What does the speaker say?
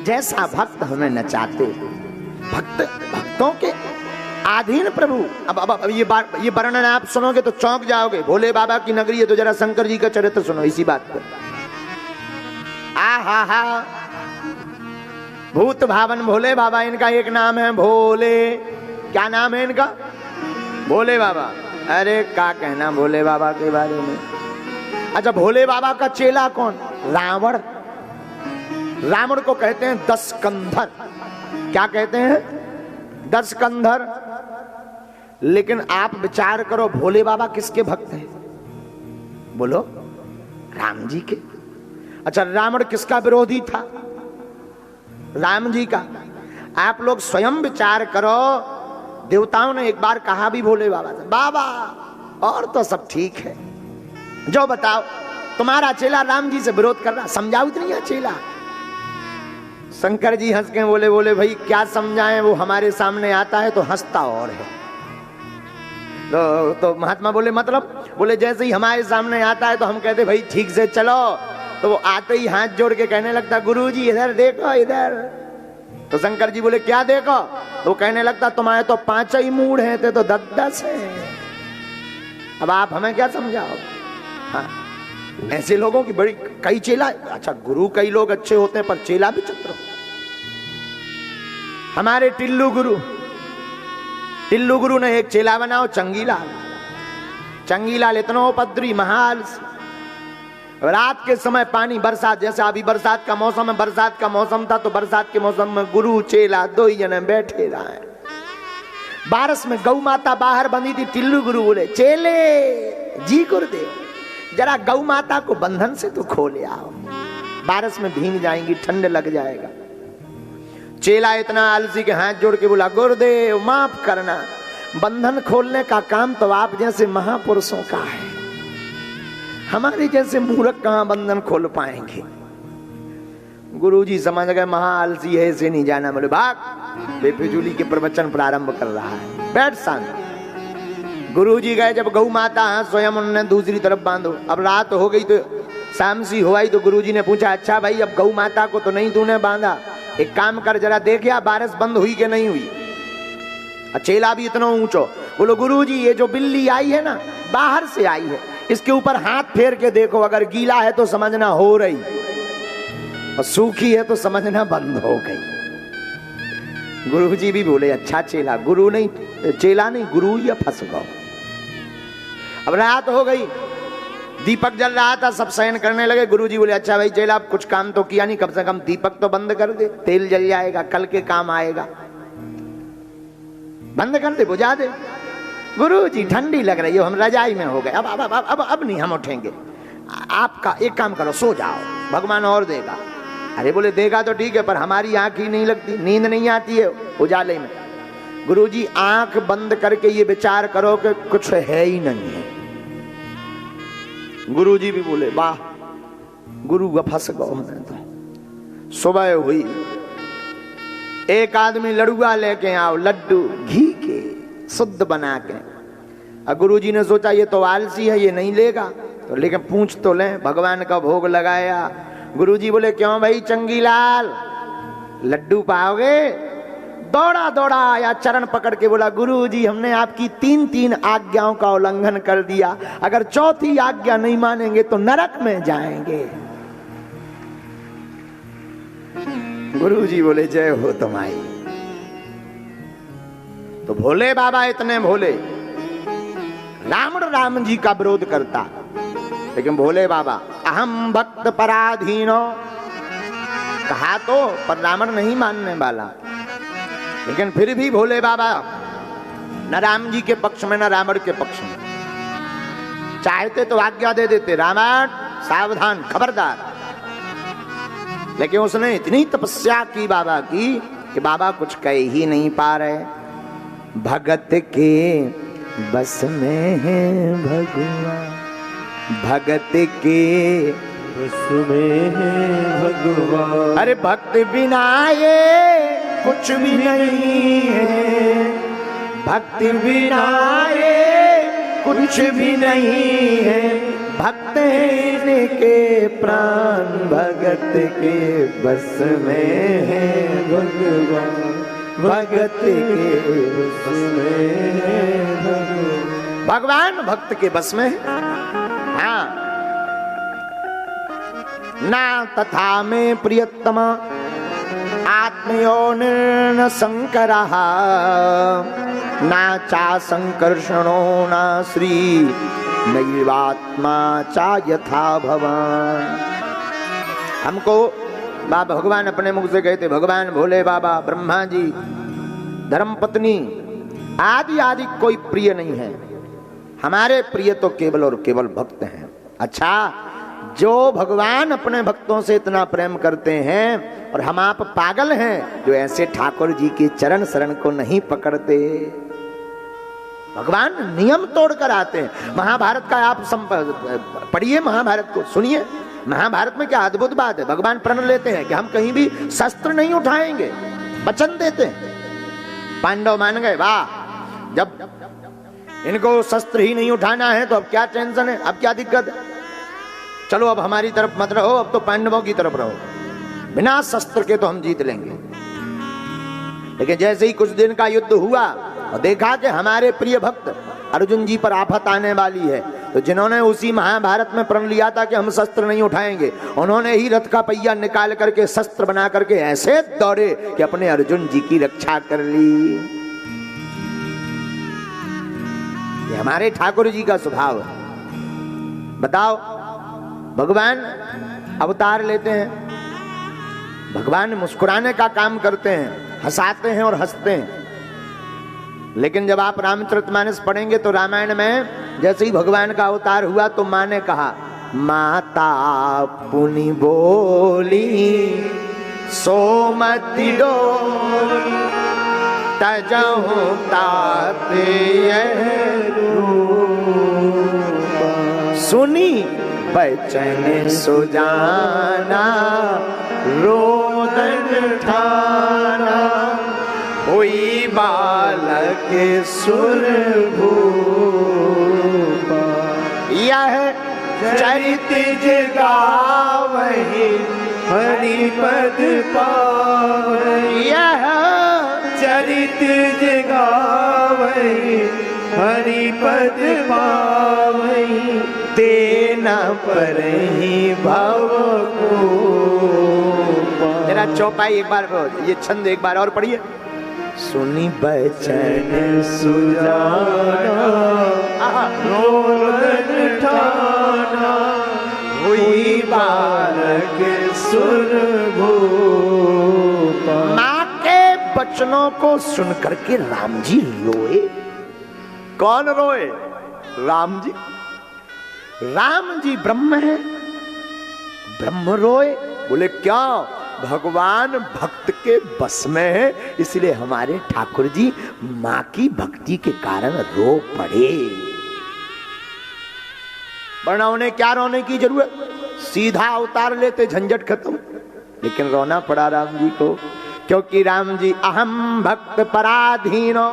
जैसा भक्त हमें नचाते, भक्तों के आधीन प्रभु। अब ये वर्णन आप सुनोगे तो चौंक जाओगे। भोले बाबा की नगरी है तो जरा शंकर जी का चरित्र सुनो इसी बात पर। आहा हा, भूत भावन भोले बाबा, इनका एक नाम है भोले। क्या नाम है इनका? भोले बाबा। अरे क्या कहना भोले बाबा के बारे में। अच्छा, भोले बाबा का चेला कौन? रावण। रावण को कहते हैं दस कंधर। क्या कहते हैं? दस कंधर। लेकिन आप विचार करो, भोले बाबा किसके भक्त हैं? बोलो, राम जी के। अच्छा, रावण किसका विरोधी था? राम जी का। आप लोग स्वयं विचार करो, देवताओं ने एक बार कहा भी भोले बाबा से, बाबा और तो सब ठीक है, जो बताओ तुम्हारा चेला राम जी से विरोध कर रहा, समझाओ इतनी चेला। शंकर जी हंस के बोले भाई क्या समझाएं, वो हमारे सामने आता है तो हंसता और है। तो महात्मा बोले मतलब? बोले जैसे ही हमारे सामने आता है तो हम कहते भाई ठीक से चलो, तो वो आते ही हाथ जोड़ के कहने लगता गुरुजी इधर देखो इधर। तो शंकर जी बोले क्या देखो? तो वो कहने लगता तुम्हारे तो 5 ही मूड हैं, ते तो 10 है। अब आप हमें क्या समझाओ? हाँ, ऐसे लोगों की बड़ी कई चेला। अच्छा, गुरु कई लोग अच्छे होते हैं पर चेला भी चित्र। हमारे टिल्लू गुरु ने एक चेला बनाओ, चंगीलाल। चंगीलाल इतना उपद्रवी, महाआलसी। रात के समय पानी, बरसात, जैसे अभी बरसात का मौसम है, बरसात का मौसम था तो बरसात के मौसम में गुरु चेला 2 ही जने बैठे रहे। बारिश में गौ माता बाहर बंधी थी। टिल्लू गुरु बोले चेले जी गुरुदेव, जरा गौ माता को बंधन से तो खोले आओ, बारिश में भीग जाएंगी, ठंड लग जाएगा। चेला इतना आलसी के हाथ जोड़ के बोला गुरुदेव माफ करना, बंधन खोलने का काम तो आप जैसे महापुरुषों का है, हमारे जैसे मूर्ख कहां बंधन खोल पाएंगे। गुरुजी समझ गए महाआलसी है, इसे नहीं जाना। बोले भाग, बेफिजूली के प्रवचन प्रारंभ कर रहा है, बैठ शांत। गुरुजी गए, जब गौ माता स्वयं उन्होंने दूसरी तरफ बांधो। अब रात हो गई तो शाम सी हो आई, तो गुरुजी ने पूछा अच्छा भाई अब गौ माता को तो नहीं तूने बांधा, एक काम कर जरा देखिया बारिश बंद हुई कि नहीं हुई। चेला भी इतना ऊंचो। बोलो गुरुजी ये जो बिल्ली आई है ना, बाहर से आई है, इसके ऊपर हाथ फेर के देखो, अगर गीला है तो समझना हो रही, और सूखी है तो समझना बंद हो गई। गुरुजी भी बोले अच्छा चेला, गुरु नहीं, चेला नहीं गुरु या फंस गो। अब रात हो गई, दीपक जल रहा था, सब शयन करने लगे। गुरुजी बोले अच्छा भाई चेला अब कुछ काम तो किया नहीं, कम से कम दीपक तो बंद कर दे, तेल जल जाएगा, कल के काम आएगा, बंद कर दे, बुझा दे। गुरुजी ठंडी लग रही है, हम रजाई में हो गए, अब नहीं हम उठेंगे, आपका एक काम करो सो जाओ, भगवान और देगा। अरे बोले देगा तो ठीक है, पर हमारी आंख ही नहीं लगती, नींद नहीं आती है उजाले में। गुरुजी आंख बंद करके ये विचार करो कि कुछ है ही नहीं है। गुरुजी भी बोले वाह, गुरु का फंस गो हमें तो। सुबह हुई, एक आदमी लड़ुआ लेके आओ, लड्डू घी के शुद्ध बना के। गुरुजी ने सोचा ये तो आलसी है, ये नहीं लेगा, तो लेकिन पूछ तो ले, भगवान का भोग लगाया। गुरुजी बोले क्यों भाई चंगीलाल, लड्डू पाओगे? दौड़ा दौड़ा आया, चरण पकड़ के बोला गुरुजी हमने आपकी 3 आज्ञाओं का उल्लंघन कर दिया, अगर 4थी आज्ञा नहीं मानेंगे तो नरक में जाएंगे। गुरुजी बोले जय हो तुम्हारी। तो भोले बाबा इतने भोले, राम जी का विरोध करता, लेकिन भोले बाबा अहम भक्त पराधीनो कहा तो, पर रावण नहीं मानने वाला। लेकिन फिर भी भोले बाबा न राम जी के पक्ष में न रावण के पक्ष में, चाहते तो आज्ञा दे देते रावण सावधान खबरदार। लेकिन उसने इतनी तपस्या की बाबा की कि बाबा कुछ कह ही नहीं पा रहे। भगत के बस में है भगवान, भगत के बस में है भगवान, अरे भक्त बिना ये कुछ भी नहीं है, भक्त बिना ये कुछ भी नहीं है, भक्त है के प्राण भगत के बस में है भगवान, भगत के बस में है भगवान, भक्त के बस में है। हाँ, ना तथा में प्रियतम आत्मयोनिर्न संकरः, ना चा संकर्षणो ना श्री नैवात्मा चा यथा भवान। हमको बाबा भगवान अपने मुख से कहते, भगवान भोले बाबा, ब्रह्मा जी, धर्मपत्नी आदि आदि कोई प्रिय नहीं है, हमारे प्रिय तो केवल और केवल भक्त हैं। अच्छा, जो भगवान अपने भक्तों से इतना प्रेम करते हैं और हम आप पागल हैं जो ऐसे ठाकुर जी के चरण शरण को नहीं पकड़ते। भगवान नियम तोड़कर आते हैं। महाभारत का आप पढ़िए, महाभारत को सुनिए। महाभारत में क्या अद्भुत बात है। भगवान प्रण लेते हैं कि हम कहीं भी शस्त्र नहीं उठाएंगे, वचन देते हैं। पांडव मान गए, वाह, जब इनको शस्त्र ही नहीं उठाना है तो अब क्या टेंशन है, अब क्या दिक्कत है, चलो अब हमारी तरफ मत रहो, अब तो पांडवों की तरफ रहो, बिना शस्त्र के तो हम जीत लेंगे। लेकिन जैसे ही कुछ दिन का युद्ध हुआ और देखा कि हमारे प्रिय भक्त अर्जुन जी पर आफत आने वाली है, तो जिन्होंने उसी महाभारत में प्रण लिया था कि हम शस्त्र नहीं उठाएंगे, उन्होंने ही रथ का पहिया निकाल करके शस्त्र बना करके ऐसे दौड़े कि अपने अर्जुन जी की रक्षा कर ली। ये हमारे ठाकुर जी का स्वभाव है। बताओ, भगवान अवतार लेते हैं, भगवान मुस्कुराने का काम करते हैं, हंसाते हैं और हंसते हैं। लेकिन जब आप रामचरितमानस पढ़ेंगे तो रामायण में जैसे ही भगवान का अवतार हुआ तो माँ ने कहा, माता पुनि बोली सोमति डोली तजहु ताते सुनी बचन सुजाना रोदन ठाना हुई बालक सुरभूपा। यह चरित जगावहि हरिपद पावहि, यह चरित जगावहि हरिपद पावहि, तेना परहि भव को। जरा चौपाई एक बार, ये छंद एक बार और पढ़िए। सुनी बचन सुजाना रोदन ठाना हुई बालक सुरभूपा। माँ के बचनों को सुन करके राम जी रोए। कौन रोए? राम जी। राम जी ब्रह्म है, ब्रह्म रोए। बोले क्या? भगवान भक्त के बस में है, इसलिए हमारे ठाकुर जी मां की भक्ति के कारण रो पड़े। वरना उन्हें क्या रोने की जरूरत, सीधा अवतार लेते, झंझट खत्म। लेकिन रोना पड़ा राम जी को, क्योंकि राम जी अहम भक्त पराधीनो